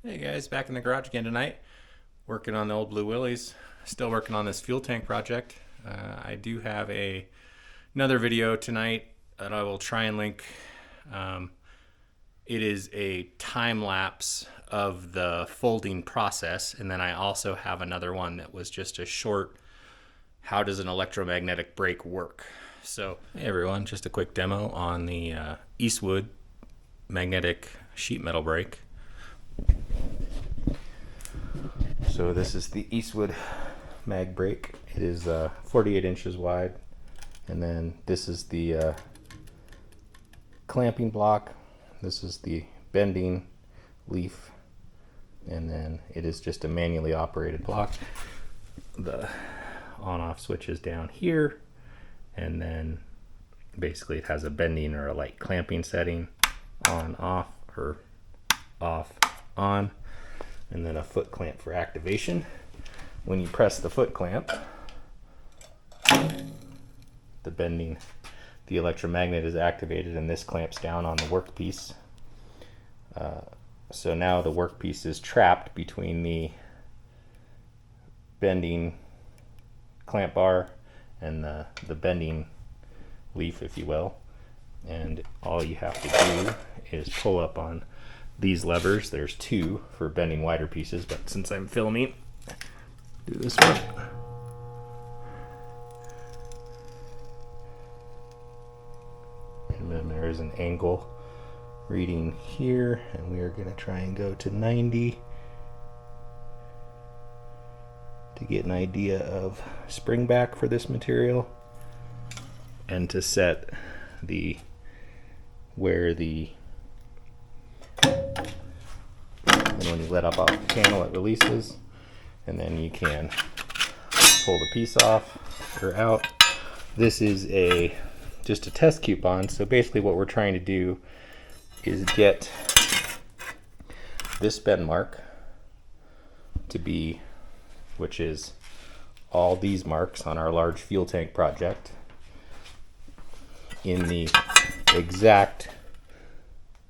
Hey guys, back in the garage again tonight, working on the old blue Willys. Still working on this fuel tank project. I do have another video tonight that I will try and link. It is a time lapse of the folding process, and then I also have another one that was just a short, how does an electromagnetic brake work? So, hey everyone, just a quick demo on the Eastwood magnetic sheet metal brake. So this is the Eastwood mag brake. It is 48 inches wide, and then this is the clamping block. This is the bending leaf, and then it is just a manually operated block. The on-off switch is down here, and then basically it has a bending or a light clamping setting, on, off, or off, on, and then a foot clamp for activation. When you press the foot clamp, the electromagnet is activated, and this clamps down on the workpiece. So now the workpiece is trapped between the bending clamp bar and the bending leaf, if you will. And all you have to do is pull up on these levers. There's two for bending wider pieces, but since I'm filming, do this one. And then there's an angle reading here, and we are going to try and go to 90 to get an idea of spring back for this material, and to set where the and when you let up off the panel, it releases, and then you can pull the piece off or out. This is just a test coupon. So basically what we're trying to do is get this bend mark to be, which is all these marks on our large fuel tank project, in the exact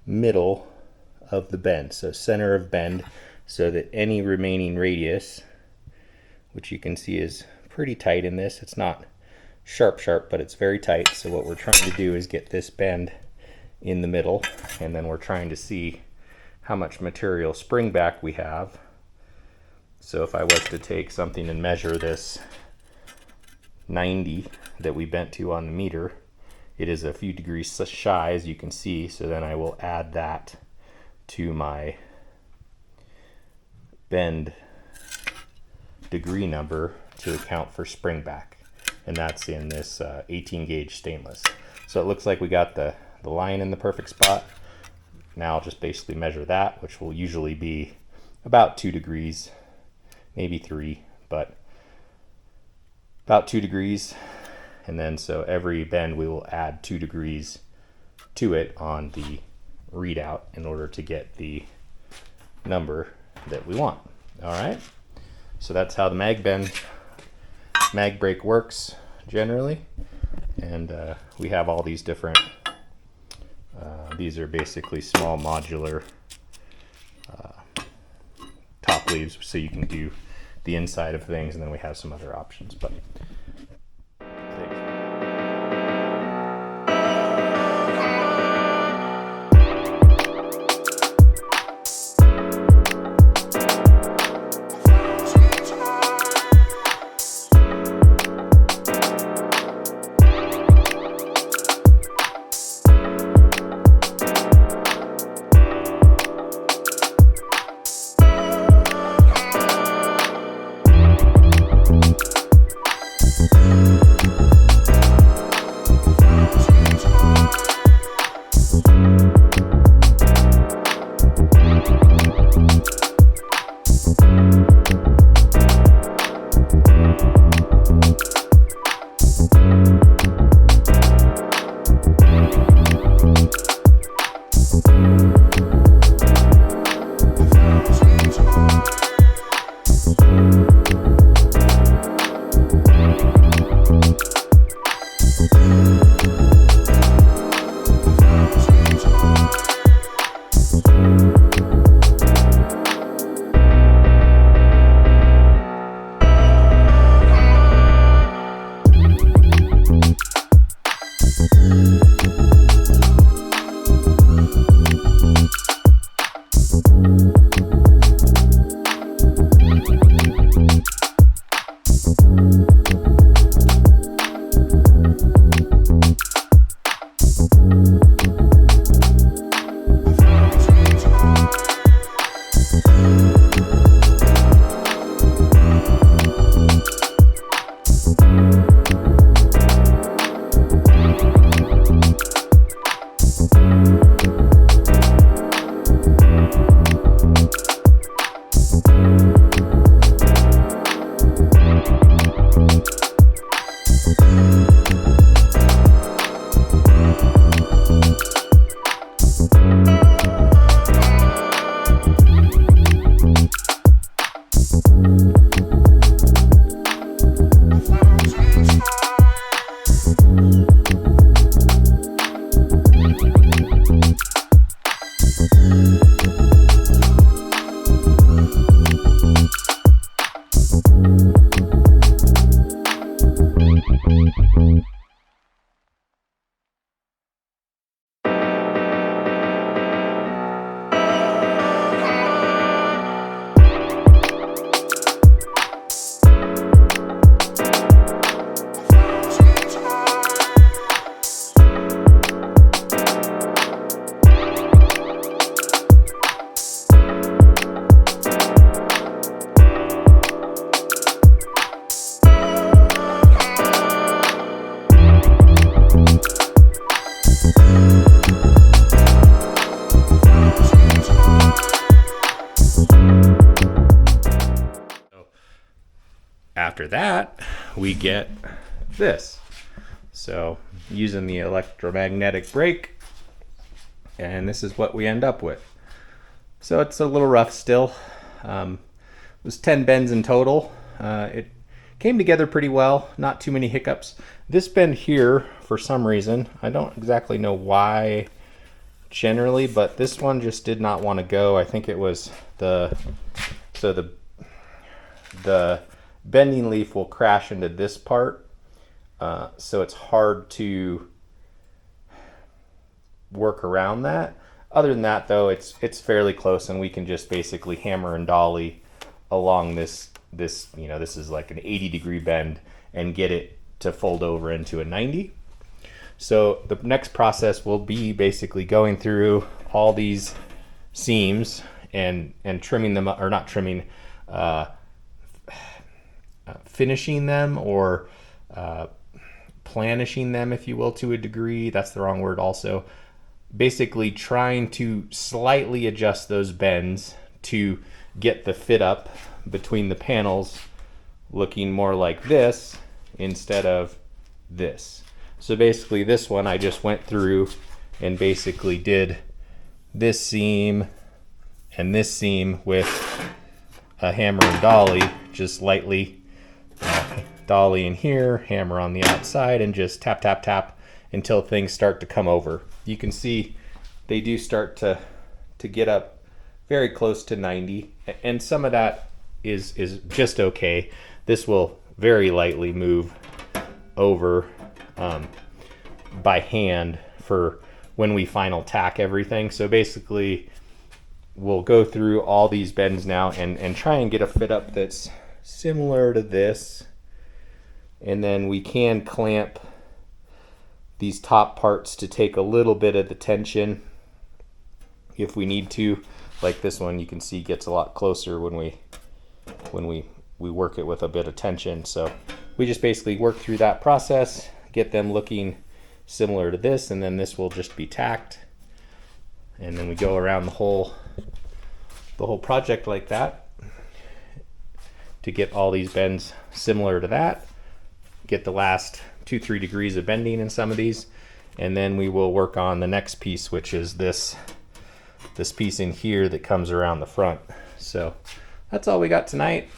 middle of the bend, so center of bend, so that any remaining radius, which you can see is pretty tight in this, it's not sharp, but it's very tight. So what we're trying to do is get this bend in the middle, and then we're trying to see how much material spring back we have. So if I was to take something and measure this 90 that we bent to on the meter, it is a few degrees shy, as you can see. So then I will add that to my bend degree number to account for spring back, and that's in this 18 gauge stainless. So it looks like we got the line in the perfect spot. Now I'll just basically measure that, which will usually be about 2 degrees, maybe 3, but about 2 degrees. And then so every bend we will add 2 degrees to it on the readout in order to get the number that we want. All right, so that's how the mag brake works generally. And we have all these different these are basically small modular top leaves, so you can do the inside of things, and then we have some other options. But After that, we get this. So using the electromagnetic brake, and this is what we end up with. So it's a little rough still. It was 10 bends in total. It came together pretty well, not too many hiccups. This bend here, for some reason, I don't exactly know why generally, but this one just did not want to go. I think it was the bending leaf will crash into this part, so it's hard to work around that. Other than that, though, it's fairly close, and we can just basically hammer and dolly along this you know, this is like an 80-degree bend, and get it to fold over into a 90. So the next process will be basically going through all these seams and trimming them, or not trimming, finishing them, or planishing them, if you will, to a degree. That's the wrong word also. Basically trying to slightly adjust those bends to get the fit up between the panels looking more like this instead of this. So basically this one, I just went through and basically did this seam and this seam with a hammer and dolly, just lightly dolly in here, hammer on the outside, and just tap, tap, tap until things start to come over. You can see they do start to get up very close to 90, and some of that is just okay. This will very lightly move over by hand for when we final tack everything. So basically we'll go through all these bends now and try and get a fit up that's similar to this, and then we can clamp these top parts to take a little bit of the tension if we need to. Like this one, you can see gets a lot closer when we work it with a bit of tension. So we just basically work through that process, get them looking similar to this, and then this will just be tacked, and then we go around the whole project like that to get all these bends similar to that, get the last 2-3 degrees of bending in some of these, and then we will work on the next piece, which is this piece in here that comes around the front. So that's all we got tonight.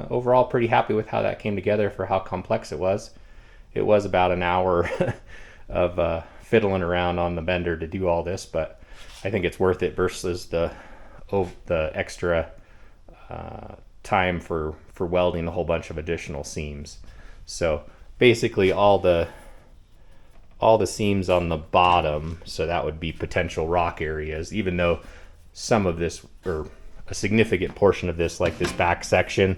Overall, pretty happy with how that came together for how complex it was. It was about an hour of fiddling around on the bender to do all this, but I think it's worth it versus the extra time for welding a whole bunch of additional seams. So basically all the seams on the bottom, so that would be potential rock areas, even though some of this, or a significant portion of this, like this back section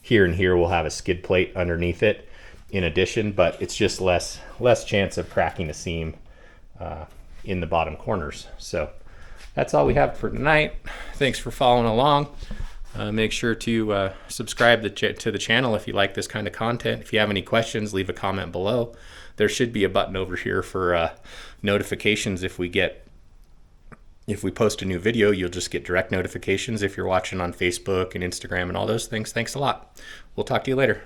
here and here, will have a skid plate underneath it in addition, but it's just less chance of cracking a seam in the bottom corners. So that's all we have for tonight. Thanks for following along. Make sure to subscribe to the channel if you like this kind of content. If you have any questions, leave a comment below. There should be a button over here for notifications. If we post a new video, you'll just get direct notifications if you're watching on Facebook and Instagram and all those things. Thanks a lot. We'll talk to you later.